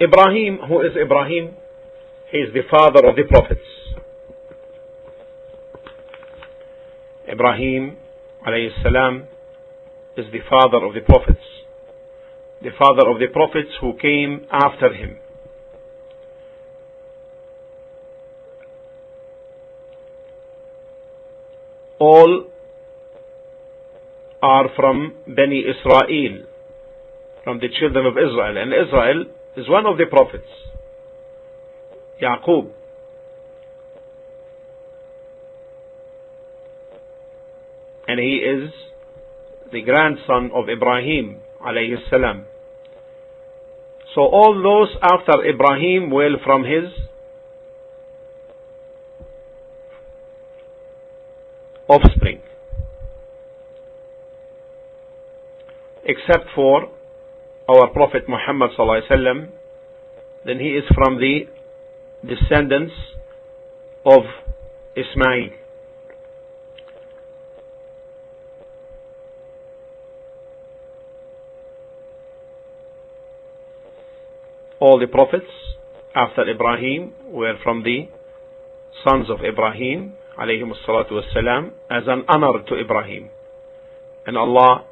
Ibrahim, who is Ibrahim? He is the father of the prophets. Ibrahim alayhi salam is the father of the prophets, the father of the prophets who came after him. All are from Bani Israel, from the children of Israel, and Israel is one of the prophets, Yaqub. And he is the grandson of Ibrahim alayhi salam. So all those after Ibrahim were from his offspring, except for our Prophet Muhammad sallallahu alaihi wasallam. Then he is from the descendants of Ismail. All the prophets after Ibrahim were from the sons of Ibrahim alayhim as-salatu was-salam, as an honor to Ibrahim. And Allah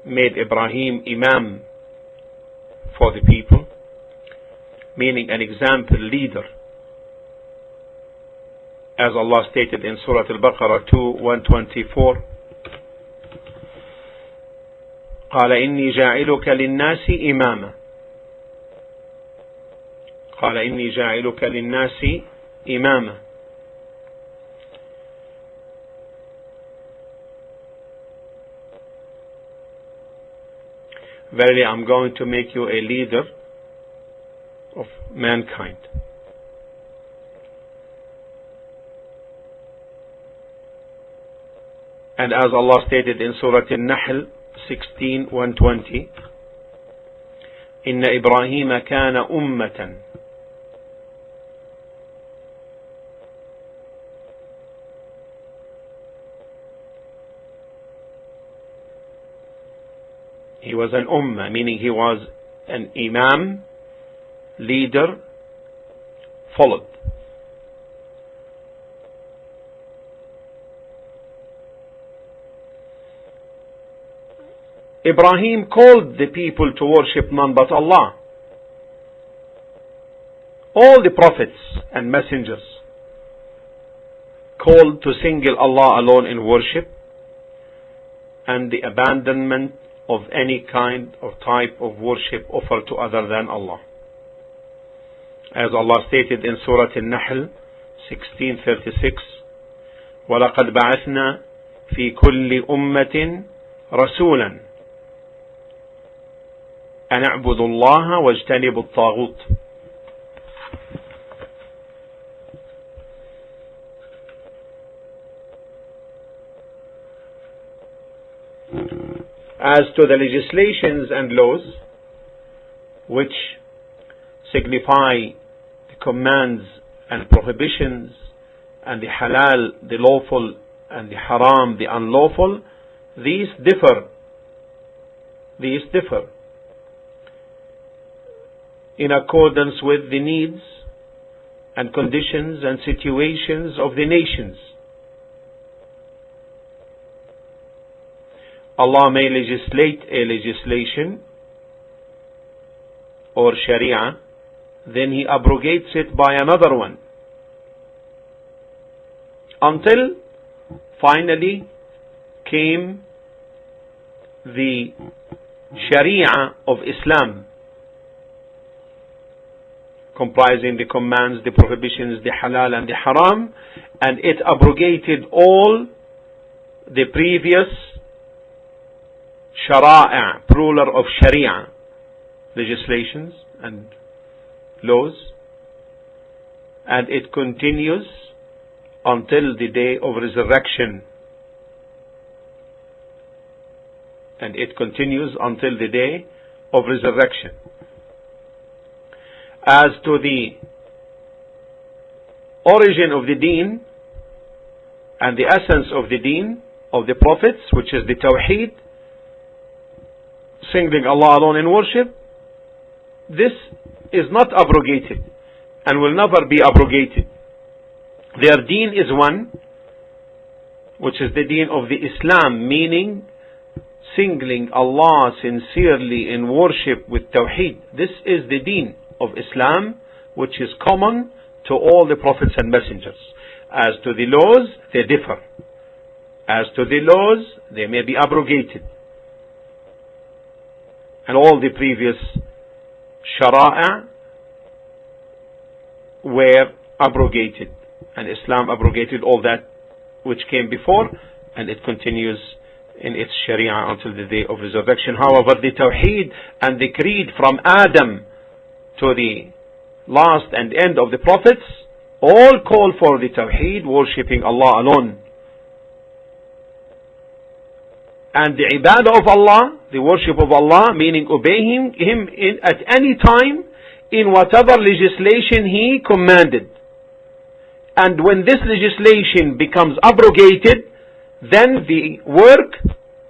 made Ibrahim Imam for the people, meaning an example leader, as Allah stated in Surah Al-Baqarah 2:124. قال إني جاعلك للناس إماما. قال إني جاعلك للناس إماما. Verily, I'm going to make you a leader of mankind. And as Allah stated in Surah An-Nahl 16:120, إن إبراهيم كان أمة. He was an ummah, meaning he was an imam, leader, followed. Ibrahim called the people to worship none but Allah. All the prophets and messengers called to single Allah alone in worship and the abandonment of any kind or type of worship offered to other than Allah. As Allah stated in Surah An-Nahl 16:36, وَلَقَدْ بَعَثْنَا فِي كُلِّ أُمَّةٍ رَسُولًا أَنْ اعْبُدُوا اللَّهَ وَاجْتَنِبُوا الطَّاغُوتَ. As to the legislations and laws which signify the commands and prohibitions, and the halal, the lawful, and the haram, the unlawful, these differ in accordance with the needs and conditions and situations of the nations. Allah may legislate a legislation or sharia, then He abrogates it by another one, until finally came the sharia of Islam, comprising the commands, the prohibitions, the halal and the haram, and it abrogated all the previous shara'a, plural of sharia, legislations and laws, and it continues until the day of resurrection. And it continues until the day of resurrection. As to the origin of the deen and the essence of the deen of the prophets, which is the Tawheed, singling Allah alone in worship, this is not abrogated and will never be abrogated. Their deen is one, which is the deen of the Islam, meaning singling Allah sincerely in worship with Tawheed. This is the deen of Islam, which is common to all the prophets and messengers. As to the laws, they differ. As to the laws, they may be abrogated. And all the previous shara'a were abrogated. And Islam abrogated all that which came before, and it continues in its sharia until the day of resurrection. However, the Tawheed and the creed from Adam to the last and end of the prophets all call for the Tawheed, worshipping Allah alone. And the ibadah of Allah, the worship of Allah, meaning obeying Him at any time in whatever legislation He commanded. And when this legislation becomes abrogated, then the work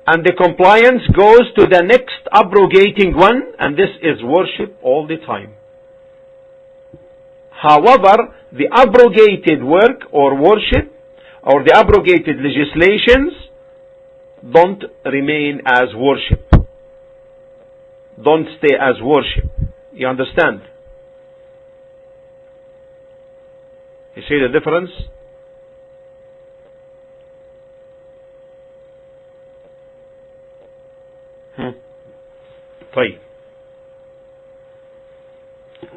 and the compliance goes to the next abrogating one, and this is worship all the time. However, the abrogated work or worship or the abrogated legislations don't remain as worship. Don't stay as worship. You understand? You see the difference? طيب.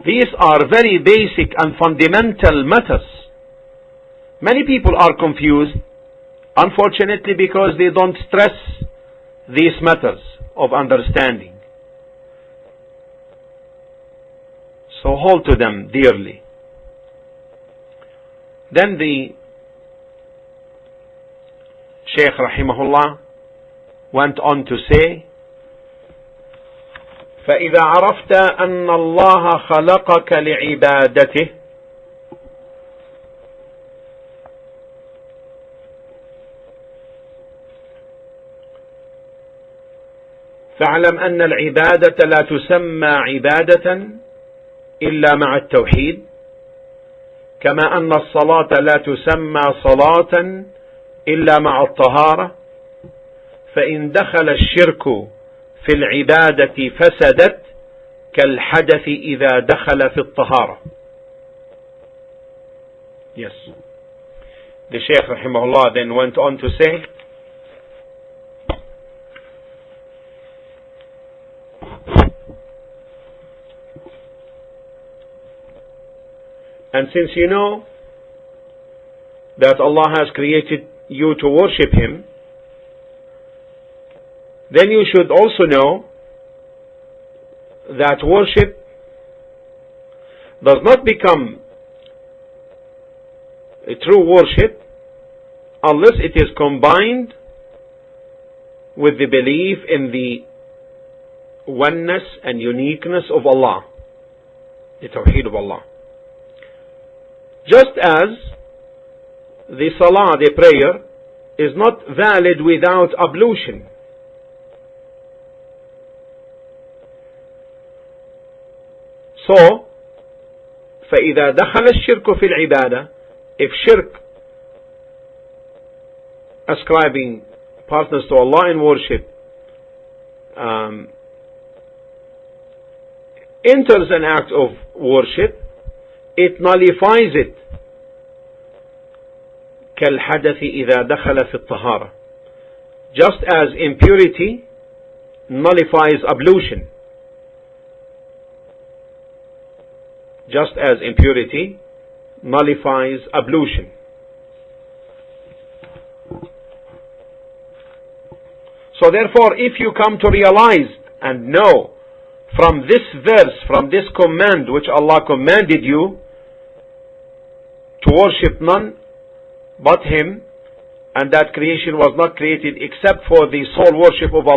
These are very basic and fundamental matters. Many people are confused, unfortunately, because they don't stress these matters of understanding. So hold to them dearly. Then the Shaykh rahimahullah went on to say, فإذا عرفت أن الله خلقك لعبادته فاعلم أن العبادة لا تسمى عبادة إلا مع التوحيد، كما أن الصلاة لا تسمى صلاة إلا مع الطهارة، فإن دخل الشرك في العبادة فسدت كالحدث إذا دخل في الطهارة. Yes. The Shaykh rahimahullah then went on to say, and since you know that Allah has created you to worship Him, then you should also know that worship does not become a true worship unless it is combined with the belief in the oneness and uniqueness of Allah, the Tawheed of Allah. Just as the salah, the prayer, is not valid without ablution. So, فإذا دخل الشرك في العبادة, if shirk, ascribing partners to Allah in worship, enters an act of worship, it nullifies it. كالحدث إذا دخل في الطهارة. Just as impurity nullifies ablution. Just as impurity nullifies ablution. So therefore, if you come to realize and know from this verse, from this command which Allah commanded you to worship none but Him, and that creation was not created except for the sole worship of